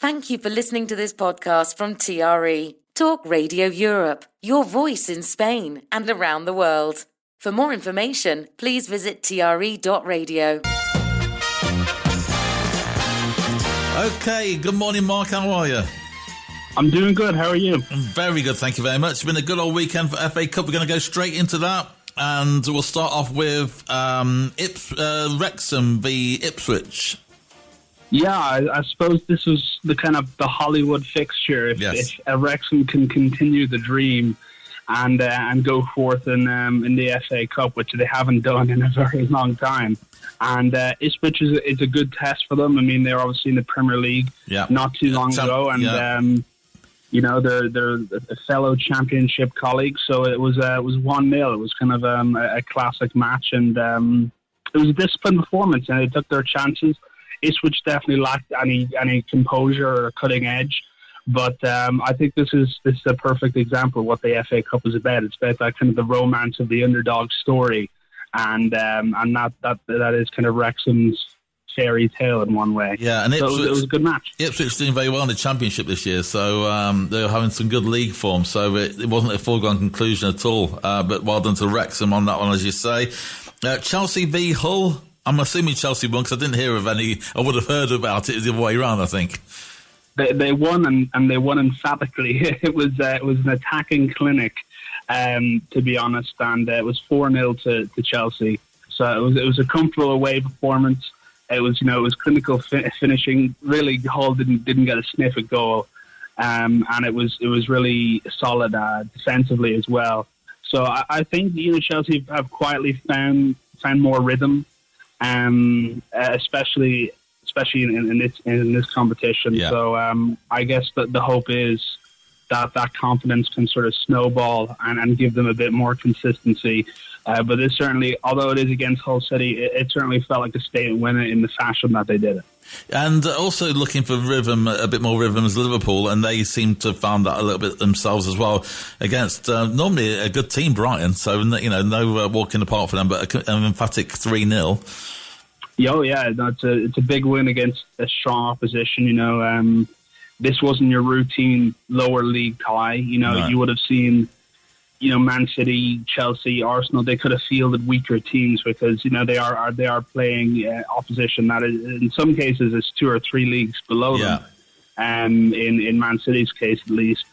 Thank you for listening to this podcast from TRE, Talk Radio Europe, your voice in Spain and around the world. For more information, please visit tre.radio. Okay, good morning, Mark. How are you? I'm doing good. How are you? I'm very good, thank you very much. It's been a good old weekend for FA Cup. We're going to go straight into that, and we'll start off with Wrexham v Ipswich. Yeah, I suppose this was the kind of the Hollywood fixture. If Wrexham can continue the dream and go forth in the FA Cup, which they haven't done in a very long time. And Ipswich is a good test for them. I mean, they're obviously in the Premier League not too long ago, and you know, they're a fellow Championship colleagues. So it was 1-0. It was kind of a classic match, and it was a disciplined performance, and they took their chances. Ipswich definitely lacked any composure or cutting edge, but I think this is a perfect example of what the FA Cup is about. It's about that kind of the romance of the underdog story, and that is kind of Wrexham's fairy tale in one way. Yeah, and so it was a good match. Ipswich doing very well in the Championship this year, so they were having some good league form. So it wasn't a foregone conclusion at all. But well done to Wrexham on that one, as you say. Chelsea v Hull. I'm assuming Chelsea won because I didn't hear of any. I would have heard about it the other way around, I think. They won, and they won emphatically. It was an attacking clinic, to be honest, and it was 4-0 to Chelsea. So it was a comfortable away performance. It was clinical finishing. Really, Hull didn't get a sniff at goal, and it was really solid defensively as well. So I think Chelsea have quietly found more rhythm. Especially in this competition. Yeah. So I guess that the hope is that confidence can sort of snowball and give them a bit more consistency. But it certainly, although it is against Hull City, it certainly felt like a statement win in the fashion that they did it. And also looking for rhythm, a bit more rhythm as Liverpool, and they seem to have found that a little bit themselves as well against normally a good team, Brighton. So, no walk in the park for them, but an emphatic 3-0. Oh, yeah, it's a big win against a strong opposition. This wasn't your routine lower league tie. No. You would have seen, Man City, Chelsea, Arsenal. They could have fielded weaker teams because they are playing opposition that is, in some cases, is 2 or 3 leagues below them. In Man City's case, at least.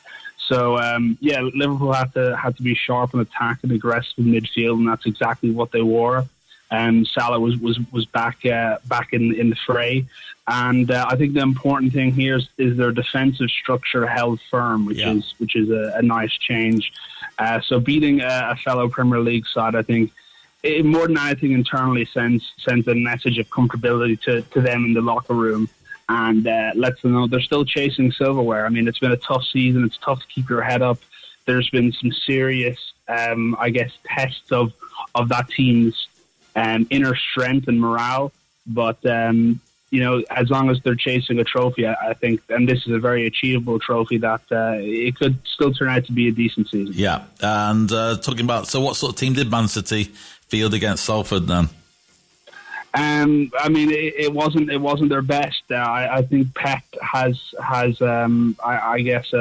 So Liverpool had to be sharp and attack and aggressive in midfield, and that's exactly what they were. Salah was back in the fray, and I think the important thing here is their defensive structure held firm, which is a nice change. So beating a fellow Premier League side, I think, it more than anything internally sends a message of comfortability to them in the locker room, and lets them know they're still chasing silverware. I mean, it's been a tough season. It's tough to keep your head up. There's been some serious, tests of that team's inner strength and morale, but as long as they're chasing a trophy, I think, and this is a very achievable trophy, that it could still turn out to be a decent season. Yeah, and talking about, so what sort of team did Man City field against Salford then? It wasn't their best. I think Pep has I guess.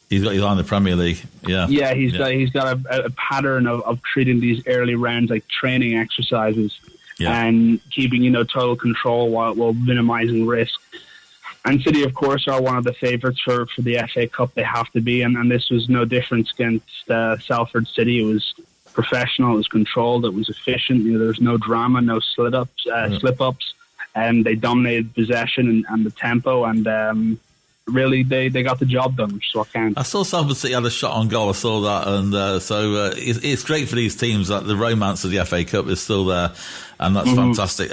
He's got his eye in the Premier League. Yeah, he's got a pattern of treating these early rounds like training exercises and keeping total control while minimising risk. And City, of course, are one of the favourites for the FA Cup. They have to be, and this was no difference against Salford City. It was professional, it was controlled, it was efficient. There's no drama, no slip-ups, and they dominated possession and the tempo, and really they got the job done, which is what counts. I saw Salford City had a shot on goal. I saw that, and so it's great for these teams that the romance of the FA Cup is still there, and that's fantastic.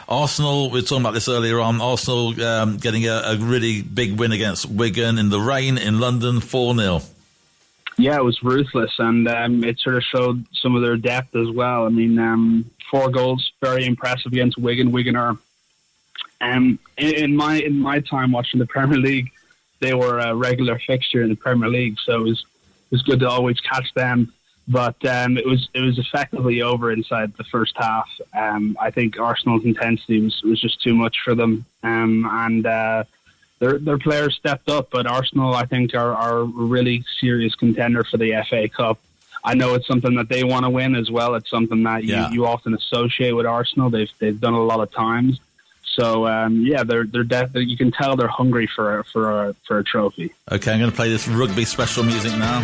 Arsenal, we were talking about this earlier on. Arsenal getting a really big win against Wigan in the rain in London, 4-0. Yeah, it was ruthless, and it sort of showed some of their depth as well. I mean, 4 goals, very impressive against Wigan. Wigan are, in my time watching the Premier League, they were a regular fixture in the Premier League, so it was good to always catch them. But it was effectively over inside the first half. I think Arsenal's intensity was just too much for them, and their players stepped up. But Arsenal, I think, are a really serious contender for the FA Cup. I know it's something that they want to win as well. It's something that you often associate with Arsenal. They've done a lot of times. So they're definitely, you can tell they're hungry for a trophy. Okay, I'm going to play this rugby special music now.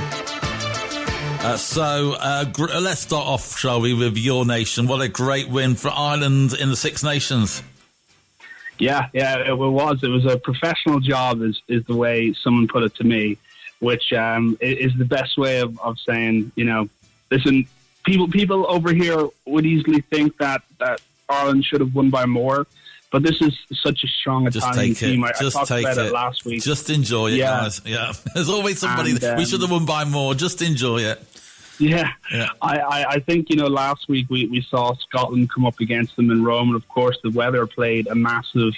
Let's start off, shall we, with your nation. What a great win for Ireland in the Six Nations. Yeah, it was. It was a professional job, is the way someone put it to me, which is the best way of saying, listen, people over here would easily think that Ireland should have won by more. But this is such a strong Italian team. I talked about it last week. Just enjoy it, guys. Yeah, there's always somebody. We should have won by more. Just enjoy it. Yeah. I think last week we saw Scotland come up against them in Rome, and of course the weather played a massive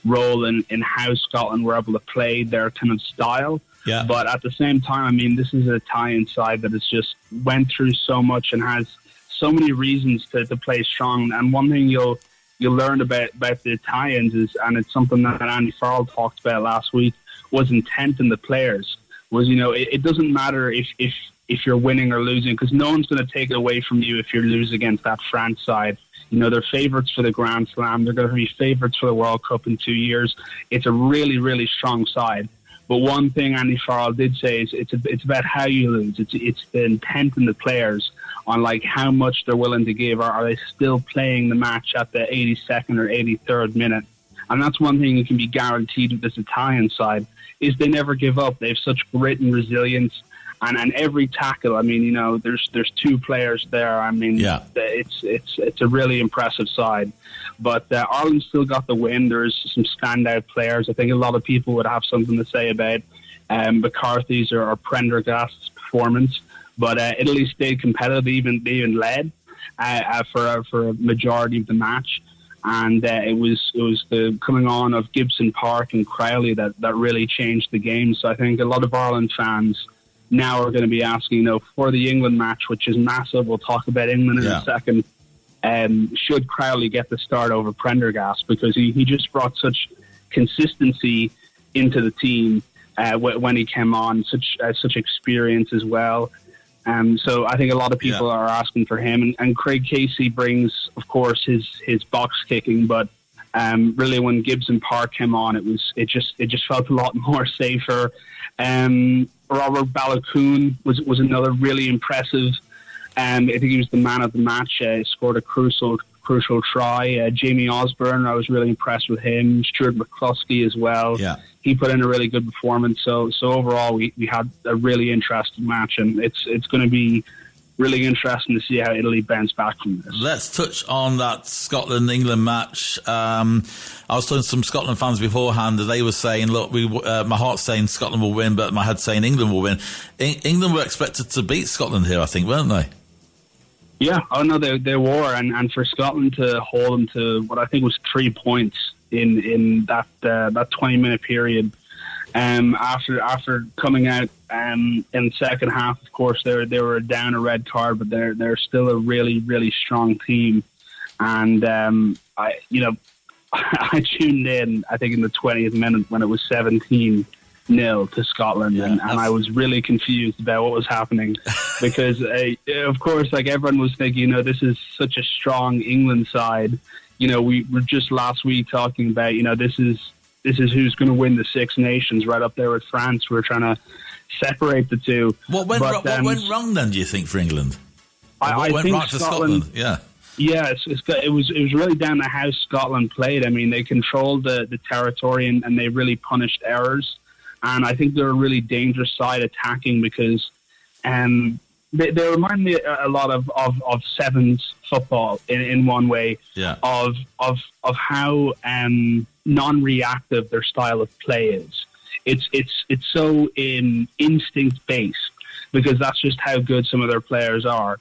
role in how Scotland were able to play their kind of style. Yeah. But at the same time, I mean, this is an Italian side that has just went through so much and has so many reasons to play strong. And one thing you'll learn about the Italians is, and it's something that Andy Farrell talked about last week, was intent in the players. Was, it doesn't matter if you're winning or losing, because no one's going to take it away from you if you lose against that France side. They're favourites for the Grand Slam. They're going to be favourites for the World Cup in 2 years. It's a really, really strong side. But one thing Andy Farrell did say is it's about how you lose. It's the intent in the players on how much they're willing to give. Are they still playing the match at the 82nd or 83rd minute? And that's one thing you can be guaranteed with this Italian side, is they never give up. They have such grit and resilience. And every tackle, I mean, there's two players there. I mean, it's a really impressive side. But Ireland still got the win. There's some standout players. I think a lot of people would have something to say about McCarthy's or Prendergast's performance. But Italy stayed competitive. They even led for a majority of the match. And it was the coming on of Gibson Park and Crowley that really changed the game. So I think a lot of Ireland fans now are going to be asking, for the England match, which is massive. We'll talk about England in a second. Should Crowley get the start over Prendergast? Because he just brought such consistency into the team when he came on, such experience as well. So I think a lot of people are asking for him, and Craig Casey brings, of course, his box kicking. But really, when Gibson Park came on, it just felt a lot more safer. Robert Balogun was another really impressive. I think he was the man of the match. Scored a crucial try. Jamie Osborne, I was really impressed with him. Stuart McCluskey as well. Yeah. He put in a really good performance. So overall, we had a really interesting match, and it's going to be really interesting to see how Italy bounce back from this. Let's touch on that Scotland-England match. I was talking to some Scotland fans beforehand, and they were saying, look, my heart's saying Scotland will win, but my head's saying England will win. England were expected to beat Scotland here, I think, weren't they? Yeah, no, they were, and for Scotland to hold them to what I think was 3 points in that 20-minute period. After coming out in the second half, of course, they were down a red card, but they're still a really, really strong team. And I tuned in, I think, in the 20th minute when it was 17-0 to Scotland, and I was really confused about what was happening because, of course, everyone was thinking, this is such a strong England side. We were just last week talking about, this is who's going to win the Six Nations, right up there with France. We're trying to separate the two. What went wrong then, do you think, for England? I went think right for Scotland? Yeah. Yeah, it was really down to how Scotland played. I mean, they controlled the territory and they really punished errors. And I think they're a really dangerous side attacking because they remind me a lot of Sevens football in one way. Yeah. Of how non-reactive their style of play is. It's so instinct based because that's just how good some of their players are.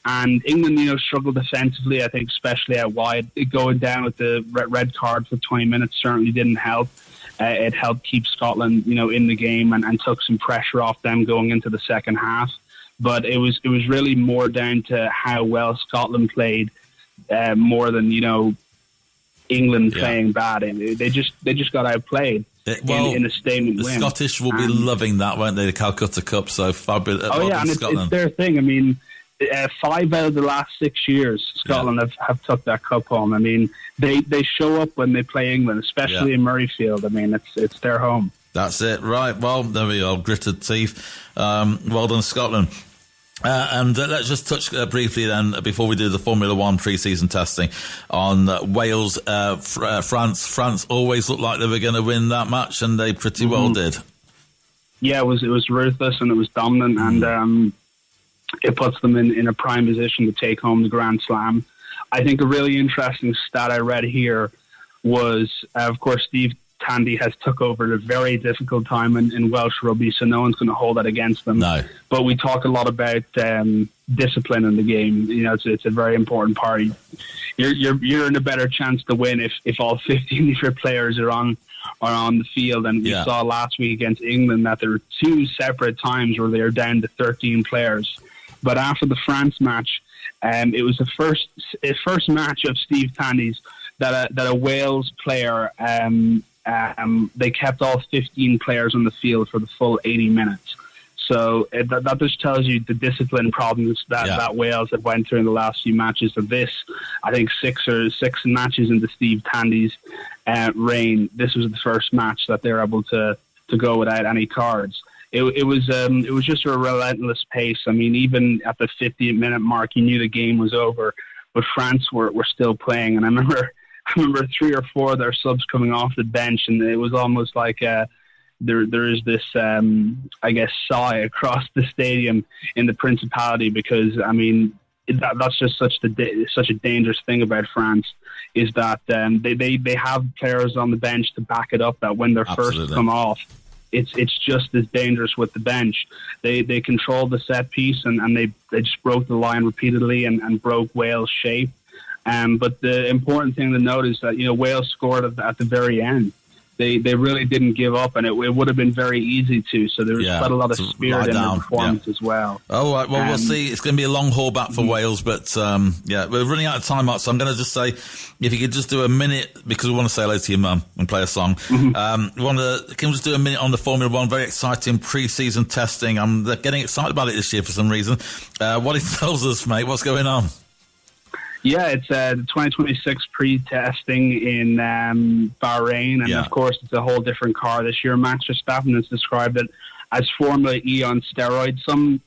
And England, struggled defensively. I think especially out wide, going down with the red card for 20 minutes certainly didn't help. It helped keep Scotland, in the game and took some pressure off them going into the second half. But it was really more down to how well Scotland played, more than England playing bad. They just got outplayed. in a statement the win. Scottish will be loving that, won't they? The Calcutta Cup, so fabulous. And it's their thing. I mean, 5 out of the last 6 years, Scotland have took that cup home. I mean, they show up when they play England, especially in Murrayfield. I mean, it's their home. That's it, right? Well, there we are, gritted teeth. Well done, Scotland. And let's just touch briefly then, before we do the Formula One pre-season testing, on Wales, France. France always looked like they were going to win that match, and they pretty well did. Yeah, it was ruthless and it was dominant, and it puts them in a prime position to take home the Grand Slam. I think a really interesting stat I read here was, of course, Steve Tandy has took over a very difficult time in Welsh rugby, so no one's going to hold that against them. No. But we talk a lot about discipline in the game. You know, it's a very important part. You're in a better chance to win if all 15 of your players are on the field. And we saw last week against England that there were 2 separate times where they were down to 13 players. But after the France match, it was the first match of Steve Tandy's that a Wales player. They kept all 15 players on the field for the full 80 minutes. So that just tells you the discipline problems that Wales have went through in the last few matches. Of this, I think 6 matches into Steve Tandy's reign, this was the first match that they were able to go without any cards. It was just a relentless pace. I mean, even at the 50th minute mark, you knew the game was over, but France were still playing. And I remember 3 or 4 of their subs coming off the bench, and it was almost like there is this, I guess, sigh across the stadium in the Principality, because, I mean, that's just such a dangerous thing about France, is that they have players on the bench to back it up, that when they're first come off, it's just as dangerous with the bench. They controlled the set piece, and they just broke the line repeatedly and broke Wales' shape. But the important thing to note is that, you know, Wales scored at the very end. They really didn't give up, and it would have been very easy to. So there was quite a lot of spirit in the performance as well. All right, well, we'll see. It's going to be a long haul back for Wales, but we're running out of time, Mark, so I'm going to just say, if you could just do a minute, because we want to say hello to your mum and play a song. Can we just do a minute on the Formula One? Very exciting pre-season testing. I'm getting excited about it this year for some reason. What it tells us, mate, what's going on? Yeah, it's the 2026 pre-testing in Bahrain, and of course it's a whole different car this year. Max Verstappen has described it as Formula E on steroids. Some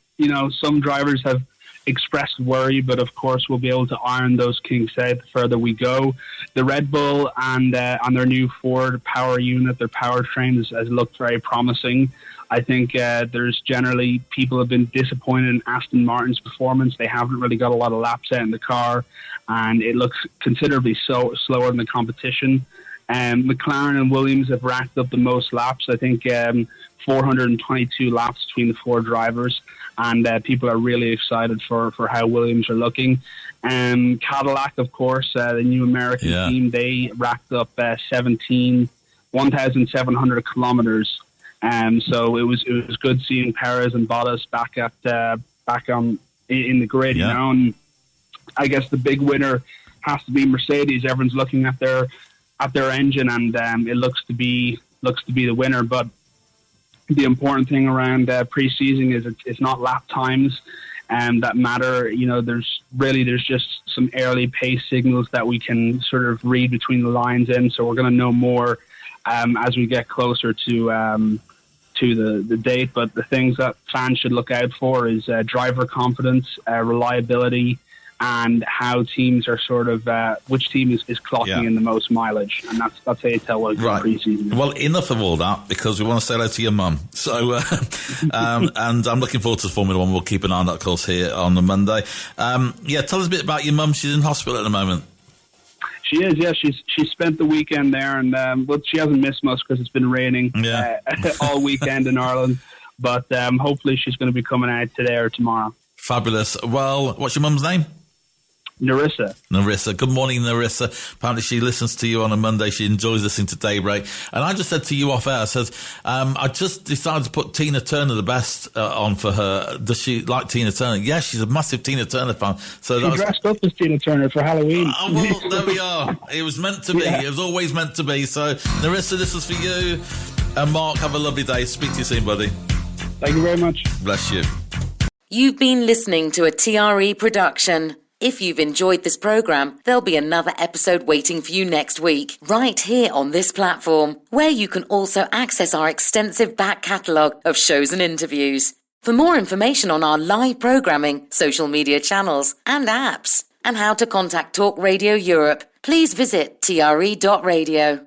drivers have expressed worry, but of course we'll be able to iron those kinks out the further we go. The Red Bull and on their new Ford power unit, their powertrain has looked very promising. I think there's generally people have been disappointed in Aston Martin's performance. They haven't really got a lot of laps out in the car, and it looks considerably slower than the competition. McLaren and Williams have racked up the most laps. I think 422 laps between the 4 drivers, and people are really excited for how Williams are looking. Cadillac, of course, the new American team, they racked up 1,700 kilometers. So it was good seeing Perez and Bottas back on in the grid. You know, and I guess the big winner has to be Mercedes. Everyone's looking at their engine, and it looks to be the winner. But the important thing around pre-season is it's not lap times that matter. You know, there's just some early pace signals that we can sort of read between the lines in. So we're going to know more as we get closer to the date. But the things that fans should look out for is driver confidence, reliability, and how teams are sort of which team is clocking in the most mileage, and that's how you tell what a pre-season is. Well, enough of all that, because we want to say hello to your mum. So, and I'm looking forward to Formula One. We'll keep an eye on that, of course, here on the Monday. Tell us a bit about your mum. She's in hospital at the moment. She is, yeah. She spent the weekend there, and she hasn't missed much because it's been raining all weekend in Ireland. But hopefully she's going to be coming out today or tomorrow. Fabulous. Well, what's your mum's name? Narissa. Good morning, Narissa. Apparently she listens to you on a Monday. She enjoys listening to Daybreak. And I just said to you off air, I said, I just decided to put Tina Turner the best on for her. Does she like Tina Turner? Yes, she's a massive Tina Turner fan. So she dressed up as Tina Turner for Halloween. Oh, well, there we are. It was meant to be. It was always meant to be. So, Narissa, this is for you. And Mark, have a lovely day. Speak to you soon, buddy. Thank you very much. Bless you. You've been listening to a TRE production. If you've enjoyed this programme, there'll be another episode waiting for you next week, right here on this platform, where you can also access our extensive back catalogue of shows and interviews. For more information on our live programming, social media channels and apps, and how to contact Talk Radio Europe, please visit tre.radio.